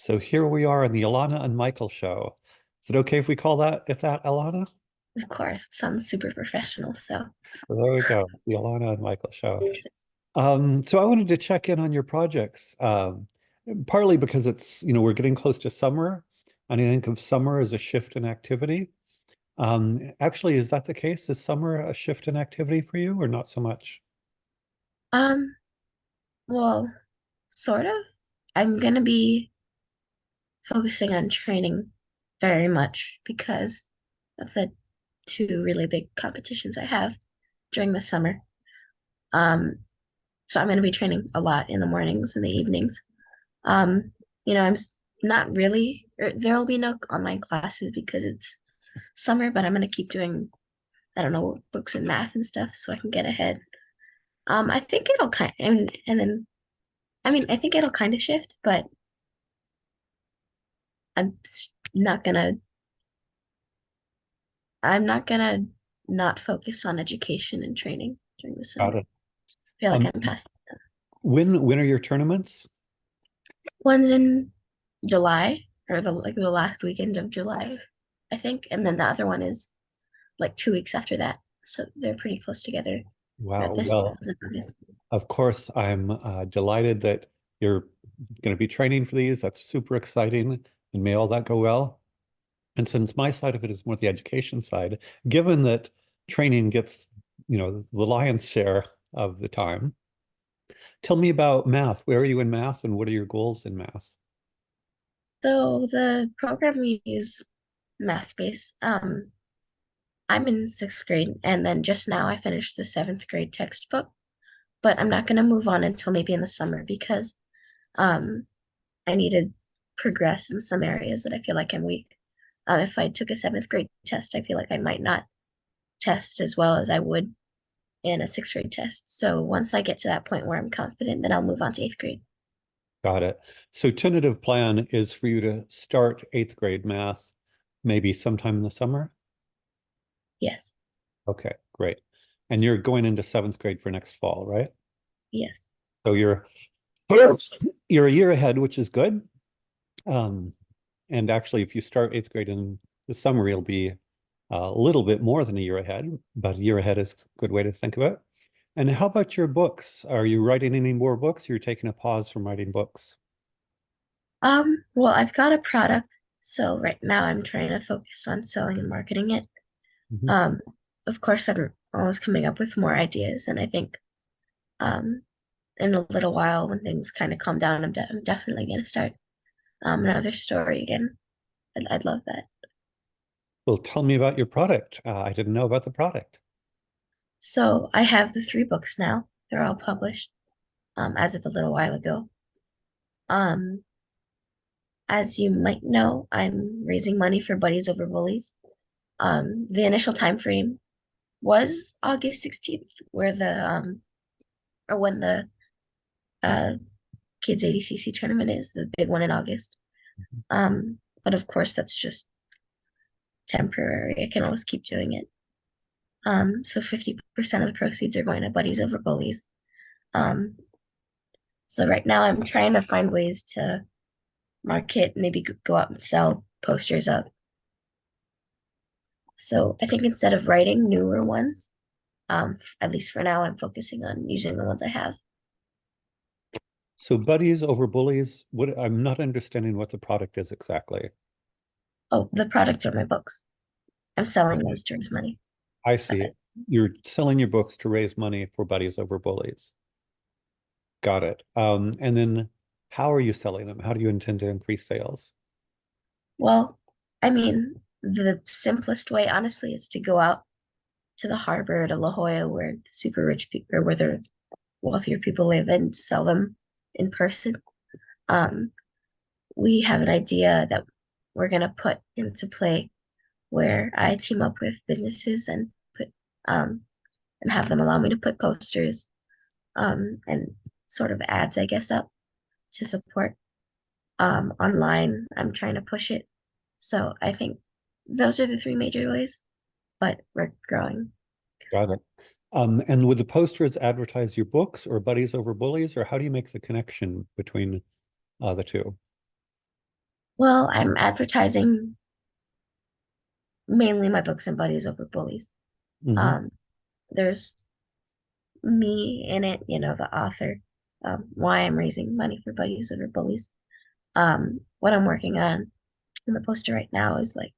So here we are on the Alana and Michael show. Is it okay if we call it that, Alana? Of course, it sounds super professional. So, So there we go, the Alana and Michael show. So I wanted to check in on your projects, partly because we're getting close to summer, and I think of summer as a shift in activity. Actually, is that the case? Is summer a shift in activity for you, or not so much? um, well, sort of. I'm gonna be focusing on training very much because of the two really big competitions I have during the summer. Um, so I'm gonna be training a lot in the mornings and the evenings. Um, not really. There'll be no online classes because it's summer, but I'm gonna keep doing, I don't know, books and math and stuff so I can get ahead. I think it'll kind and then I think it'll kind of shift, but I'm not gonna I'm not gonna not focus on education and training during the summer. Got it. I feel like Um, I'm past that. when are your tournaments? One's in July or the last weekend of July, I think, and then the other one is like 2 weeks after that. So they're pretty close together. Or Wow. this Well, is in August. of course, I'm delighted that you're going to be training for these. That's super exciting, and may all that go well. And since my side of it is more the education side, given that training gets, the lion's share of the time, tell me about math. Where are you in math, and what are your goals in math? So the program we use, MathSpace. I'm in sixth grade, and then just now I finished the seventh grade textbook, but I'm not going to move on until maybe in the summer because um, I need to progress in some areas that I feel like I'm weak. If I took a seventh grade test, I feel like I might not test as well as I would in a sixth grade test. So once I get to that point where I'm confident, then I'll move on to eighth grade. Got it. So tentative plan is for you to start eighth grade math maybe sometime in the summer? Yes, Okay, great. And you're going into seventh grade for next fall, right? yes. So you're a year ahead, which is good. Um, and actually, if you start eighth grade in the summer, you'll be a little bit more than a year ahead, but a year ahead is a good way to think of it. And how about your books? Are you writing any more books? You're taking a pause from writing books. Well, I've got a product, so right now I'm trying to focus on selling and marketing it. Mhm. Um, of course, I'm always coming up with more ideas, and I think um, in a little while, when things kind of calm down, I'm definitely going to start another story again. I'd love that. Well, tell me about your product. I didn't know about the product. So I have the three books now. They're all published as of a little while ago. Um, as you might know, I'm raising money for Buddies Over Bullies. The initial time frame was August 16th, where the or when the uh kids ADCC tournament is, the big one in August. But of course that's just temporary. I can always keep doing it. So 50% of the proceeds are going to Buddies Over Bullies. Um, so right now I'm trying to find ways to market, maybe go out and sell posters up. So I think instead of writing newer ones, at least for now, I'm focusing on using the ones I have. So buddies over bullies, what I'm not understanding what the product is exactly. Oh, the products are my books. I'm selling Okay. those to raise money. I see. You're selling your books to raise money for buddies over bullies. Got it. And then how are you selling them? How do you intend to increase sales? Well, the simplest way, honestly, is to go out to the harbor to La Jolla where the super rich people or where the wealthier people live and sell them in person. Um, we have an idea that we're going to put into play where I team up with businesses um, and have them allow me to put posters and sort of ads, I guess, up to support online. I'm trying to push it. So I think those are the three major ways, but we're growing. Got it. And would the posters advertise your books or buddies over bullies, or how do you make the connection between the two? Well, I'm advertising mainly my books and buddies over bullies. Hmm. Um, there's me in it, the author, why I'm raising money for buddies over bullies. What I'm working on in the poster right now is like,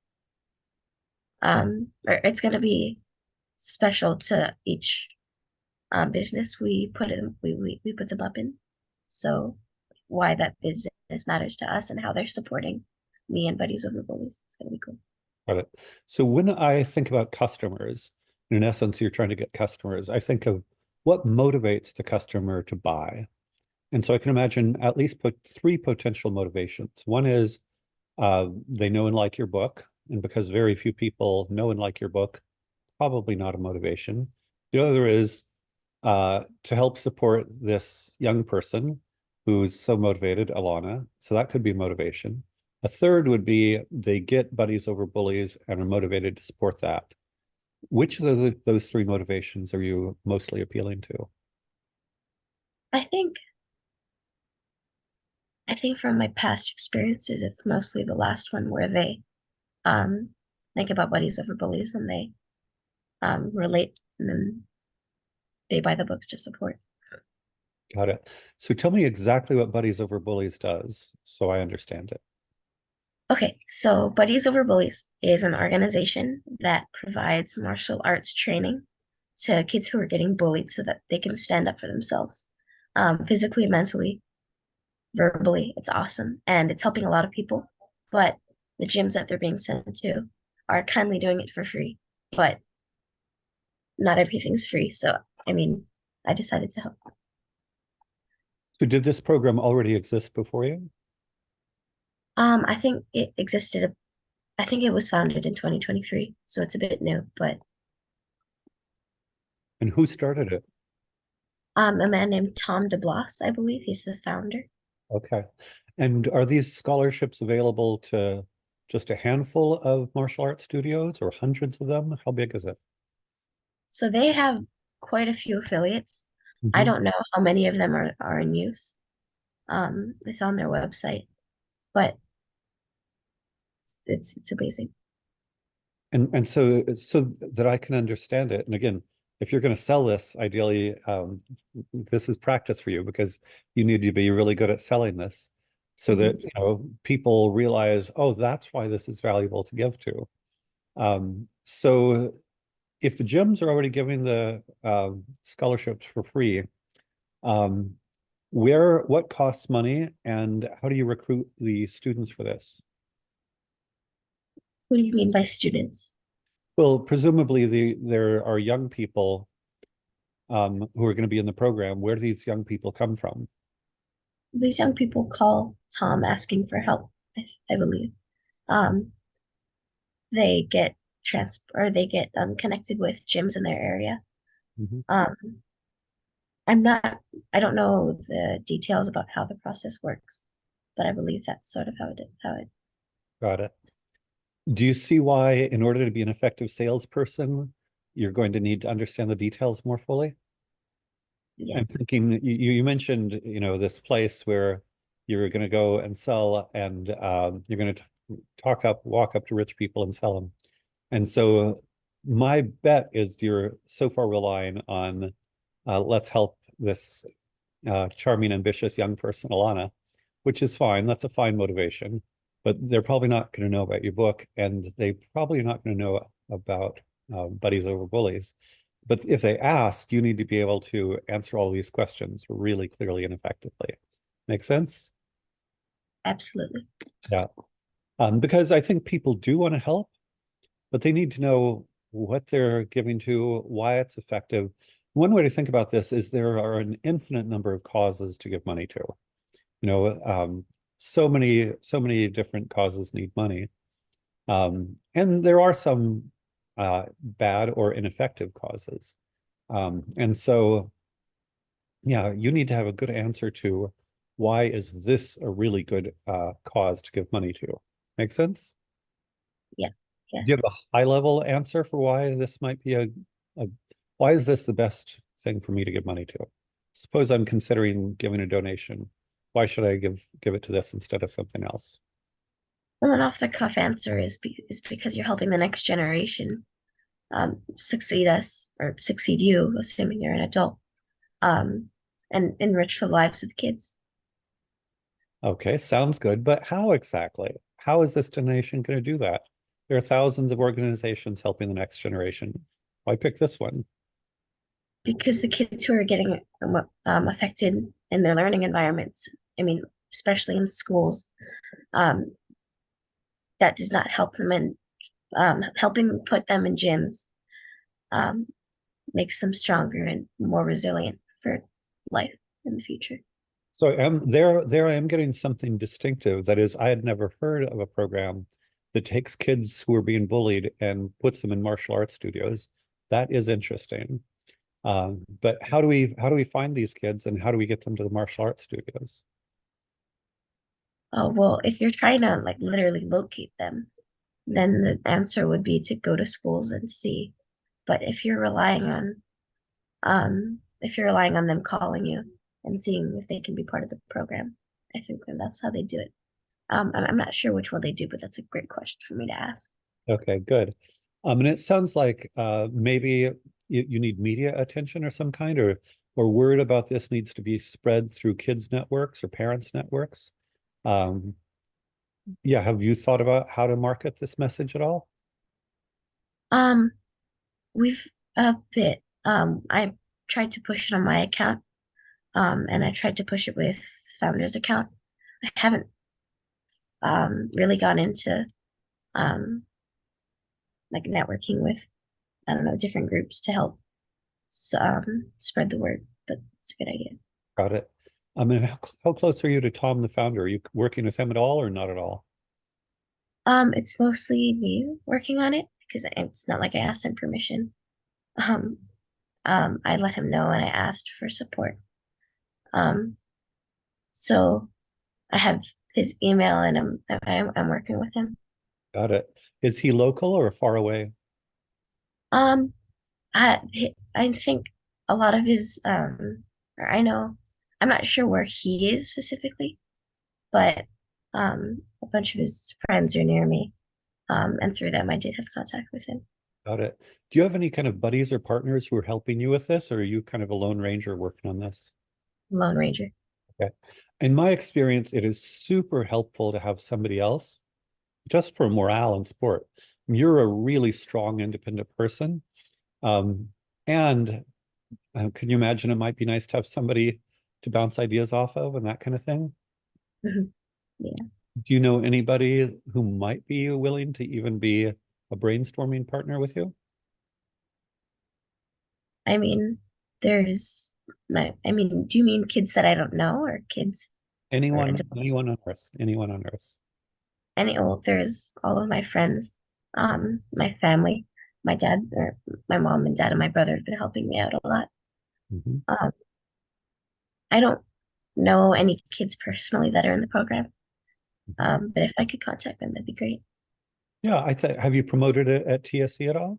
or it's gonna be special to each business we put them up in. So why that business matters to us and how they're supporting me and buddies over bullies. It's gonna be cool. Got it. So when I think about customers, in essence, you're trying to get customers, I think of what motivates the customer to buy. And so I can imagine at least put three potential motivations. One is they know and like your book, and because very few people know and like your book, probably not a motivation. The other is to help support this young person who's so motivated, Alana. So that could be motivation. A third would be they get buddies over bullies and are motivated to support that. Which of those three motivations are you mostly appealing to? I think I think from my past experiences, it's mostly the last one where they um think about buddies over bullies and they relate and then they buy the books to support. Got it. So tell me exactly what Buddies Over Bullies does so I understand it. Okay, so Buddies Over Bullies is an organization that provides martial arts training to kids who are getting bullied so that they can stand up for themselves, physically, mentally, verbally. It's awesome. And it's helping a lot of people. But the gyms that they're being sent to are kindly doing it for free. But not everything's free. So, I mean, I decided to help. So did this program already exist before you? I think it existed. I think it was founded in 2023, so it's a bit new. But And who started it? a man named Tom DeBlas, I believe, he's the founder. Okay. And are these scholarships available to just a handful of martial arts studios or hundreds of them? How big is it? So they have quite a few affiliates. I Mhm. don't know how many of them are in use. It's on their website, but it's amazing. And so that I can understand it. And again, if you're going to sell this, ideally, this is practice for you because you need to be really good at selling this so that, Mhm. people realize, oh, that's why this is valuable to give to. So if the gyms are already giving the scholarships for free, um, what costs money and how do you recruit the students for this? What do you mean by students? Well, presumably there are young people who are going to be in the program. Where do these young people come from? These young people call Tom asking for help, I believe. Um, they get they get connected with gyms in their area. Mhm. Um, I'm not, I don't know the details about how the process works, but I believe that's sort of how it, Got it. Do you see why, in order to be an effective salesperson, you're going to need to understand the details more fully? yeah. I'm thinking you mentioned, this place where you're going to go and sell and you're going to walk up to rich people and sell them. And so my bet is you're so far relying on let's help this charming, ambitious young person, Alana, which is fine. That's a fine motivation, but they're probably not going to know about your book, and they probably are not going to know about Buddies Over Bullies. But if they ask, you need to be able to answer all these questions really clearly and effectively. Make sense? Absolutely. Yeah. Because I think people do want to help, but they need to know what they're giving to, why it's effective. One way to think about this is there are an infinite number of causes to give money to. You know, so many different causes need money. And there are some bad or ineffective causes. And so, yeah, you need to have a good answer to why is this a really good cause to give money to? Make sense? Yeah. Do you Yes. have a high level answer for why this might be a why is this the best thing for me to give money to? Suppose I'm considering giving a donation. Why should I give it to this instead of something else? Well, an off-the-cuff answer is because you're helping the next generation succeed us or succeed you, assuming you're an adult, um, and enrich the lives of kids. Okay, sounds good. But how exactly? How is this donation going to do that? There are thousands of organizations helping the next generation. Why pick this one? Because the kids who are getting affected in their learning environments, I mean, especially in schools, um, that does not help them in helping put them in gyms um, makes them stronger and more resilient for life in the future. So there I am getting something distinctive. That is, I had never heard of a program that takes kids who are being bullied and puts them in martial arts studios. That is interesting. But how do we find these kids and how do we get them to the martial arts studios? Oh, well, if you're trying to like literally locate them, then the answer would be to go to schools and see. But if you're relying on them calling you and seeing if they can be part of the program, I think that that's how they do it. I'm not sure which one they do, but that's a great question for me to ask. Okay, good. And it sounds like maybe you need media attention or some kind, or word about this needs to be spread through kids networks or parents networks. Um, yeah, have you thought about how to market this message at all? Um, we've a bit. I tried to push it on my account, and I tried to push it with founder's account. I haven't really gone into um like networking with I don't know different groups to help spread the word, but it's a good idea. Got it. I mean, how close are you to Tom, the founder? Are you working with him at all or not at all? It's mostly me working on it because it's not like I asked him permission. Um, I let him know and I asked for support. Um, so I have his email and I'm working with him. Got it. Is he local or far away? Um, I I think a lot of his or I know I'm not sure where he is specifically, but a bunch of his friends are near me. And through them I did have contact with him. Got it. Do you have any kind of buddies or partners who are helping you with this, or are you kind of a lone ranger working on this? Lone Ranger. Okay. In my experience, it is super helpful to have somebody else just for morale and sport. You're a really strong, independent person. Um, and can you imagine it might be nice to have somebody to bounce ideas off of and that kind of thing? Mhm. Yeah. Do you know anybody who might be willing to even be a brainstorming partner with you? I mean, there's I mean, do you mean kids that I don't know or kids or adults? Anyone on Earth, anyone on Earth. Well, there's all of my friends, my family, my dad or my mom and dad and my brother have been helping me out a lot. Mhm. Um, I don't know any kids personally that are in the program. But if I could contact them, that'd be great. Yeah, I think, have you promoted it at TSC at all?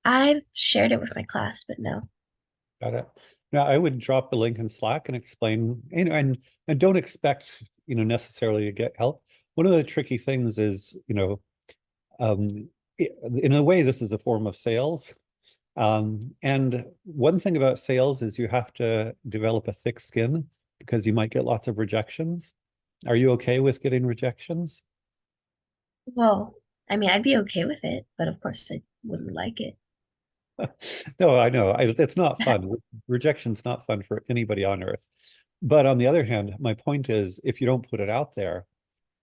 I've shared it with my class, but no. Got it. Now, I would drop the link in Slack and explain, and don't expect, necessarily to get help. One of the tricky things is, um, in a way, this is a form of sales. And one thing about sales is you have to develop a thick skin because you might get lots of rejections. Are you okay with getting rejections? Well, I mean, I'd be okay with it, but of course I wouldn't like it. No, I know. It's not fun. Rejection's not fun for anybody on earth. But on the other hand, my point is if you don't put it out there,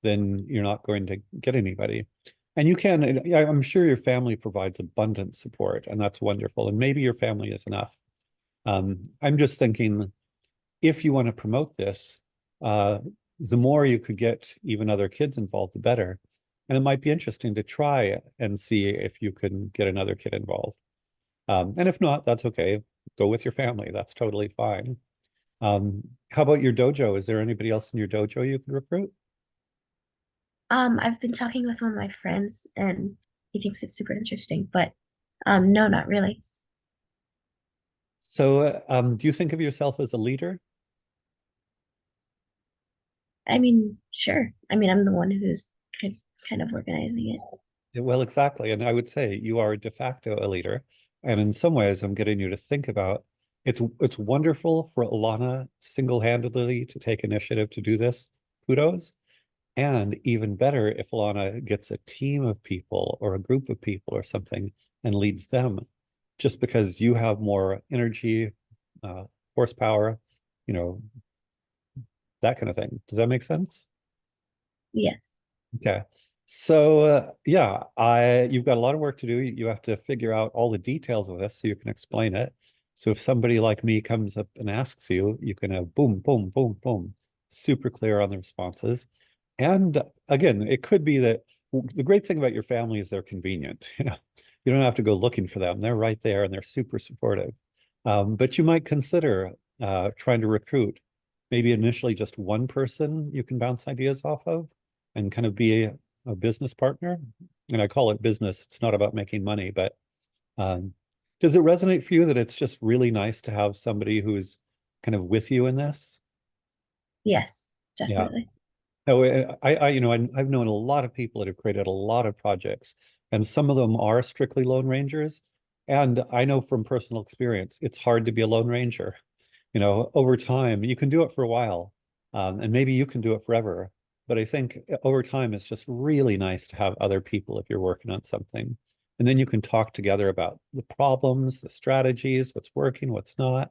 then you're not going to get anybody. And you can, yeah, I'm sure your family provides abundant support, and that's wonderful. And maybe your family is enough. I'm just thinking if you want to promote this, uh, the more you could get even other kids involved, the better. And it might be interesting to try and see if you can get another kid involved. And if not, that's okay. Go with your family. That's totally fine. How about your dojo? Is there anybody else in your dojo you could recruit? I've been talking with one of my friends and he thinks it's super interesting, but no, not really. So, do you think of yourself as a leader? I mean, sure. I mean, I'm the one who's kind of organizing it. Well, exactly. And I would say you are de facto a leader. And in some ways, I'm getting you to think about it's wonderful for Alana single-handedly to take initiative to do this. Kudos. And even better if Alana gets a team of people or a group of people or something and leads them, just because you have more energy, uh, horsepower, you know, that kind of thing. Does that make sense? Yes. Okay. So yeah, I you've got a lot of work to do. You have to figure out all the details of this so you can explain it. So if somebody like me comes up and asks you, you can have boom, boom, boom, boom, super clear on the responses. And again, it could be that the great thing about your family is they're convenient. You know, you don't have to go looking for them. They're right there and they're super supportive. But you might consider trying to recruit maybe initially just one person you can bounce ideas off of and kind of be a business partner. And I call it business. It's not about making money, but um, does it resonate for you that it's just really nice to have somebody who's kind of with you in this? Yes, Yeah. definitely. No, I've known a lot of people that have created a lot of projects, and some of them are strictly Lone Rangers. And I know from personal experience, it's hard to be a Lone Ranger. You know, over time, you can do it for a while, and maybe you can do it forever. But I think over time, it's just really nice to have other people if you're working on something. And then you can talk together about the problems, the strategies, what's working, what's not.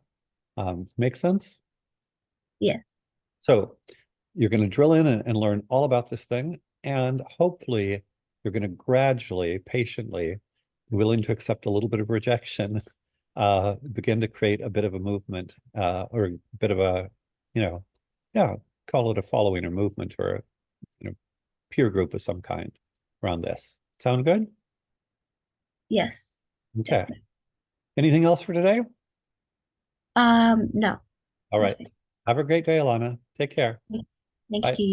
Make sense? Yes. So you're going to drill in and learn all about this thing. And hopefully, you're going to gradually, patiently, willing to accept a little bit of rejection, begin to create a bit of a movement or a bit of a, you know, yeah, call it a following or movement or a peer group of some kind around this. Sound good? Yes, Okay. definitely. Anything else for today? No, All right. nothing. Have a great day, Alana. Take care. Thank Bye. you.